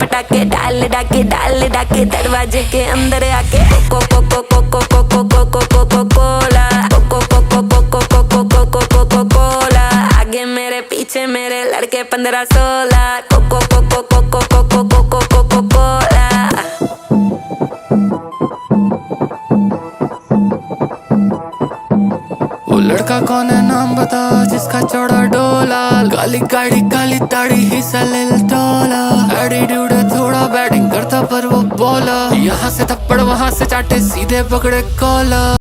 पटाखे डाल डाके दरवाजे के अंदर आके कोको कोको कोको कोको कोको कोको कोला कोको कोको कोको कोको कोको कोको कोला आगे मेरे पीछे मेरे लड़के 15-16 कोको कोको कोको कोको कोको कोको कोला। वो लड़का कौन है नाम बता जिसका चौड़ा डोला, काली गाड़ी काली दाढ़ी हिस्सा ले टोला, एटीट्यूड है थोड़ा बैटिंग करता पर वो बॉलर, यहाँ से थप्पड़ वहाँ से चाटे सीधे पकड़े कॉलर।